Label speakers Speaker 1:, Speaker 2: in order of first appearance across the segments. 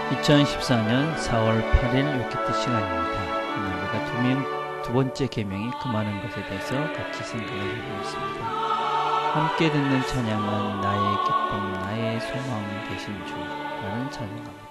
Speaker 1: 2014년 4월 8일 요키트 시간입니다. 오늘 우리가 두 번째 계명이 금하는 것에 대해서 같이 생각을 해보고 있습니다. 함께 듣는 찬양은 나의 기쁨, 나의 소망 되신 주라는 찬양입니다.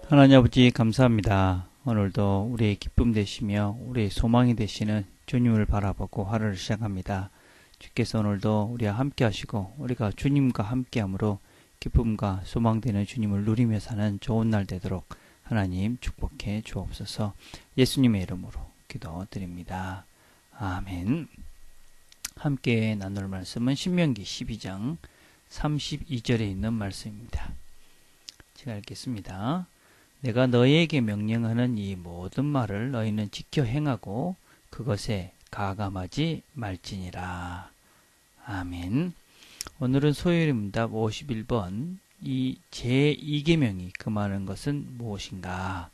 Speaker 1: 하나님 아버지 감사합니다. 오늘도 우리의 기쁨 되시며 우리의 소망이 되시는 주님을 바라보고 하루를 시작합니다. 주께서 오늘도 우리와 함께 하시고 우리가 주님과 함께함으로 기쁨과 소망되는 주님을 누리며 사는 좋은 날 되도록 하나님 축복해 주옵소서. 예수님의 이름으로 기도드립니다. 아멘. 함께 나눌 말씀은 신명기 12장 32절에 있는 말씀입니다. 제가 읽겠습니다. 내가 너희에게 명령하는 이 모든 말을 너희는 지켜 행하고 그것에 가감하지 말지니라. 아멘. 오늘은 소요리 문답 51번 이 제2계명이 금하는 것은 무엇인가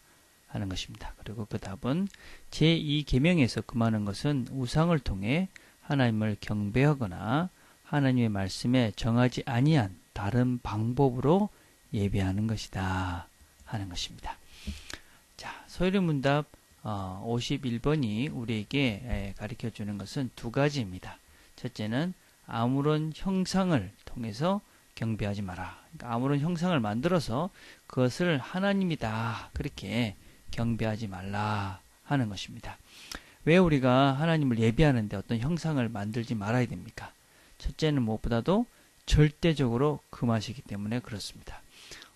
Speaker 1: 하는 것입니다. 그리고 그 답은 제2계명에서 금하는 것은 우상을 통해 하나님을 경배하거나 하나님의 말씀에 정하지 아니한 다른 방법으로 예배하는 것이다 하는 것입니다. 자, 소요리 문답 51번이 우리에게 가르쳐 주는 것은 두 가지입니다. 첫째는 아무런 형상을 통해서 경배하지 마라. 그러니까 아무런 형상을 만들어서 그것을 하나님이다 그렇게 경배하지 말라 하는 것입니다. 왜 우리가 하나님을 예배하는데 어떤 형상을 만들지 말아야 됩니까? 첫째는 무엇보다도 절대적으로 금하시기 때문에 그렇습니다.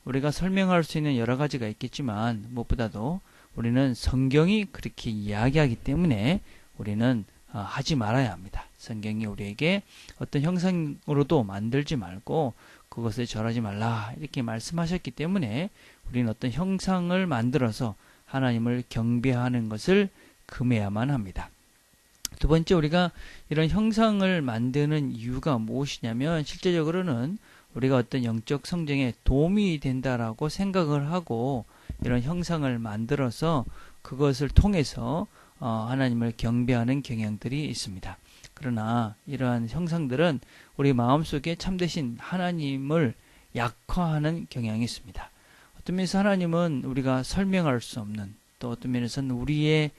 Speaker 1: 우리가 설명할 수 있는 여러 가지가 있겠지만 무엇보다도 우리는 성경이 그렇게 이야기하기 때문에 우리는 하지 말아야 합니다. 성경이 우리에게 어떤 형상으로도 만들지 말고 그것에 절하지 말라 이렇게 말씀하셨기 때문에 우리는 어떤 형상을 만들어서 하나님을 경배하는 것을 금해야만 합니다. 두 번째, 우리가 이런 형상을 만드는 이유가 무엇이냐면 실제적으로는 우리가 어떤 영적 성장에 도움이 된다라고 생각을 하고 이런 형상을 만들어서 그것을 통해서 하나님을 경배하는 경향들이 있습니다. 그러나 이러한 형상들은 우리 마음속에 참되신 하나님을 약화하는 경향이 있습니다. 어떤 면에서 하나님은 우리가 설명할 수 없는, 또 어떤 면에서는 우리의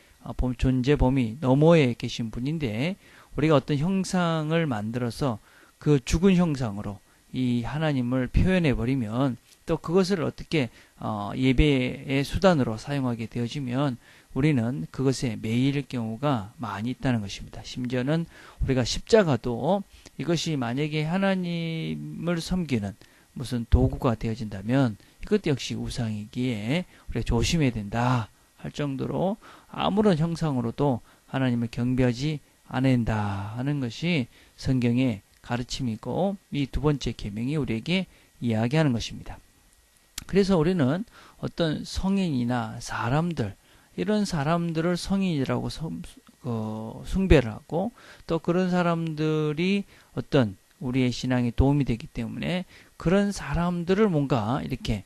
Speaker 1: 존재 범위 너머에 계신 분인데 우리가 어떤 형상을 만들어서 그 죽은 형상으로 이 하나님을 표현해 버리면 또 그것을 어떻게 예배의 수단으로 사용하게 되어지면 우리는 그것에 매일 경우가 많이 있다는 것입니다. 심지어는 우리가 십자가도 이것이 만약에 하나님을 섬기는 무슨 도구가 되어진다면 이것 역시 우상이기에 우리가 조심해야 된다 할 정도로 아무런 형상으로도 하나님을 경배하지 않는다 하는 것이 성경의 가르침이고 이 두 번째 계명이 우리에게 이야기하는 것입니다. 그래서 우리는 어떤 성인이나 사람들, 이런 사람들을 성인이라고 숭배를 하고 또 그런 사람들이 어떤 우리의 신앙에 도움이 되기 때문에 그런 사람들을 뭔가 이렇게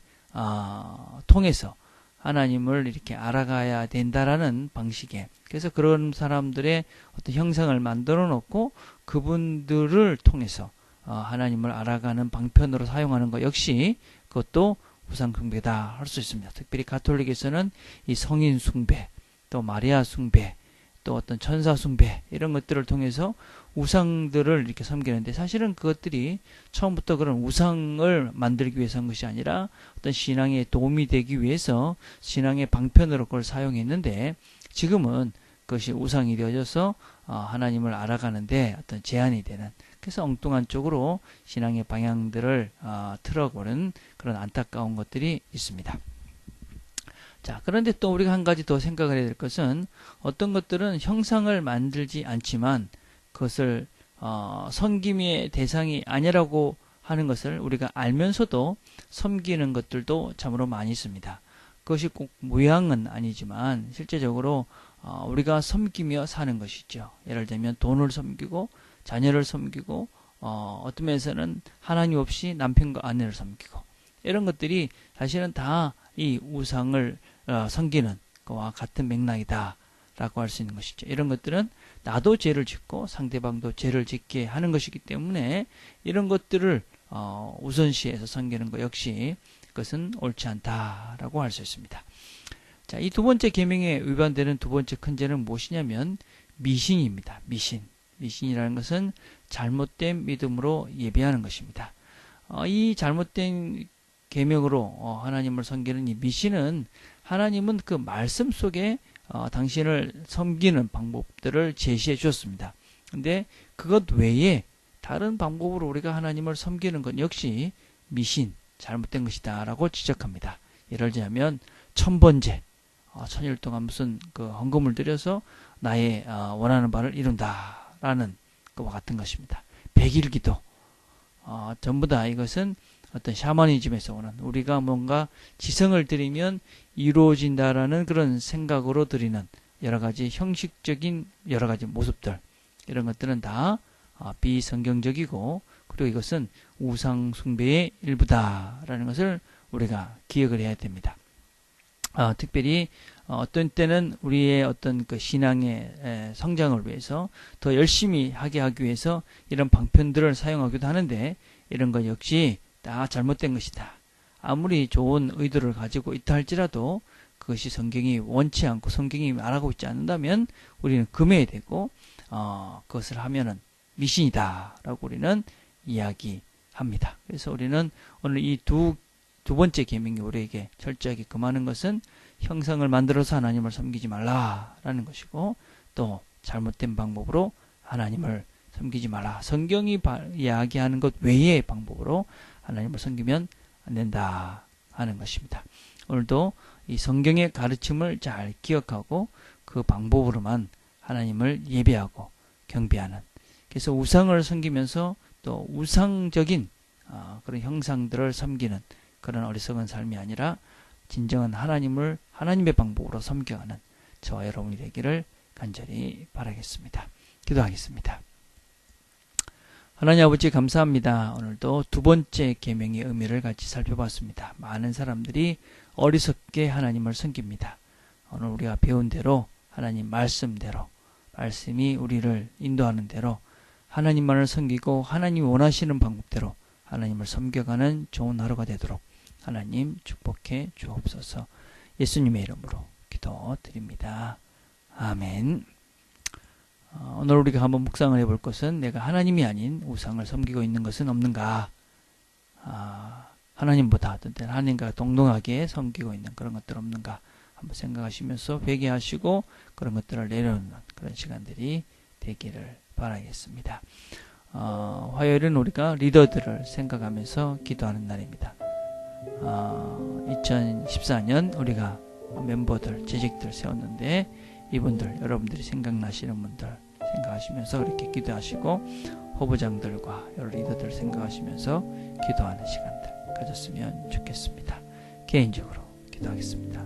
Speaker 1: 통해서 하나님을 이렇게 알아가야 된다라는 방식에, 그래서 그런 사람들의 어떤 형상을 만들어 놓고 그분들을 통해서 하나님을 알아가는 방편으로 사용하는 것 역시 그것도 우상 숭배다 할 수 있습니다. 특별히 가톨릭에서는 이 성인 숭배, 또 마리아 숭배, 또 어떤 천사 숭배 이런 것들을 통해서 우상들을 이렇게 섬기는데 사실은 그것들이 처음부터 그런 우상을 만들기 위해서 한 것이 아니라 어떤 신앙에 도움이 되기 위해서 신앙의 방편으로 그걸 사용했는데 지금은 그것이 우상이 되어져서 하나님을 알아가는데 어떤 제한이 되는, 그래서 엉뚱한 쪽으로 신앙의 방향들을 틀어버린 그런 안타까운 것들이 있습니다. 자, 그런데 또 우리가 한 가지 더 생각을 해야 될 것은 어떤 것들은 형상을 만들지 않지만 그것을 섬김의 대상이 아니라고 하는 것을 우리가 알면서도 섬기는 것들도 참으로 많이 있습니다. 그것이 꼭 모양은 아니지만 실제적으로 우리가 섬기며 사는 것이죠. 예를 들면 돈을 섬기고 자녀를 섬기고 어떤 면에서는 하나님 없이 남편과 아내를 섬기고 이런 것들이 사실은 다 이 우상을 섬기는 것과 같은 맥락이다 라고 할 수 있는 것이죠. 이런 것들은 나도 죄를 짓고 상대방도 죄를 짓게 하는 것이기 때문에 이런 것들을 우선시해서 섬기는 것 역시 그것은 옳지 않다라고 할 수 있습니다. 자, 이 두 번째 계명에 위반되는 두 번째 큰 죄는 무엇이냐면 미신입니다. 미신이라는 것은 잘못된 믿음으로 예배하는 것입니다. 이 잘못된 계명으로 하나님을 섬기는 이 미신은 하나님은 그 말씀 속에 당신을 섬기는 방법들을 제시해 주었습니다. 근데 그것 외에 다른 방법으로 우리가 하나님을 섬기는 것 역시 미신, 잘못된 것이다 라고 지적합니다. 예를 들자면 천번제, 천일 동안 무슨 그 헌금을 드려서 나의 원하는 바를 이룬다 라는 것과 같은 것입니다. 백일기도, 전부 다 이것은 어떤 샤머니즘에서 오는, 우리가 뭔가 지성을 드리면 이루어진다라는 그런 생각으로 드리는 여러 가지 형식적인 여러 가지 모습들, 이런 것들은 다 비성경적이고 그리고 이것은 우상 숭배의 일부다라는 것을 우리가 기억을 해야 됩니다. 특별히 어떤 때는 우리의 어떤 그 신앙의 성장을 위해서 더 열심히 하게 하기 위해서 이런 방편들을 사용하기도 하는데 이런 것 역시 다 잘못된 것이다. 아무리 좋은 의도를 가지고 있다 할지라도 그것이 성경이 원치 않고 성경이 말하고 있지 않는다면 우리는 금해야 되고 그것을 하면은 미신이다 라고 우리는 이야기합니다. 그래서 우리는 오늘 이 두 번째 계명이 우리에게 철저하게 금하는 것은 형상을 만들어서 하나님을 섬기지 말라라는 것이고 또 잘못된 방법으로 하나님을 섬기지 말라. 성경이 이야기하는 것 외의 방법으로 하나님을 섬기면 안 된다 하는 것입니다. 오늘도 이 성경의 가르침을 잘 기억하고 그 방법으로만 하나님을 예배하고 경배하는, 그래서 우상을 섬기면서 또 우상적인 그런 형상들을 섬기는 그런 어리석은 삶이 아니라 진정한 하나님을 하나님의 방법으로 섬겨가는 저와 여러분이 되기를 간절히 바라겠습니다. 기도하겠습니다. 하나님 아버지 감사합니다. 오늘도 두 번째 계명의 의미를 같이 살펴봤습니다. 많은 사람들이 어리석게 하나님을 섬깁니다. 오늘 우리가 배운 대로 하나님 말씀대로 말씀이 우리를 인도하는 대로 하나님만을 섬기고 하나님이 원하시는 방법대로 하나님을 섬겨가는 좋은 하루가 되도록 하나님 축복해 주옵소서. 예수님의 이름으로 기도드립니다. 아멘. 오늘 우리가 한번 묵상을 해볼 것은 내가 하나님이 아닌 우상을 섬기고 있는 것은 없는가? 하나님보다 어떤 때는 하나님과 동등하게 섬기고 있는 그런 것들 없는가? 한번 생각하시면서 회개하시고 그런 것들을 내려놓는 그런 시간들이 되기를 바라겠습니다. 화요일은 우리가 리더들을 생각하면서 기도하는 날입니다. 2014년 우리가 멤버들, 재직들 세웠는데 이분들, 여러분들이 생각나시는 분들 생각하시면서 그렇게 기도하시고 후보장들과 여러 리더들 생각하시면서 기도하는 시간들 가졌으면 좋겠습니다. 개인적으로 기도하겠습니다.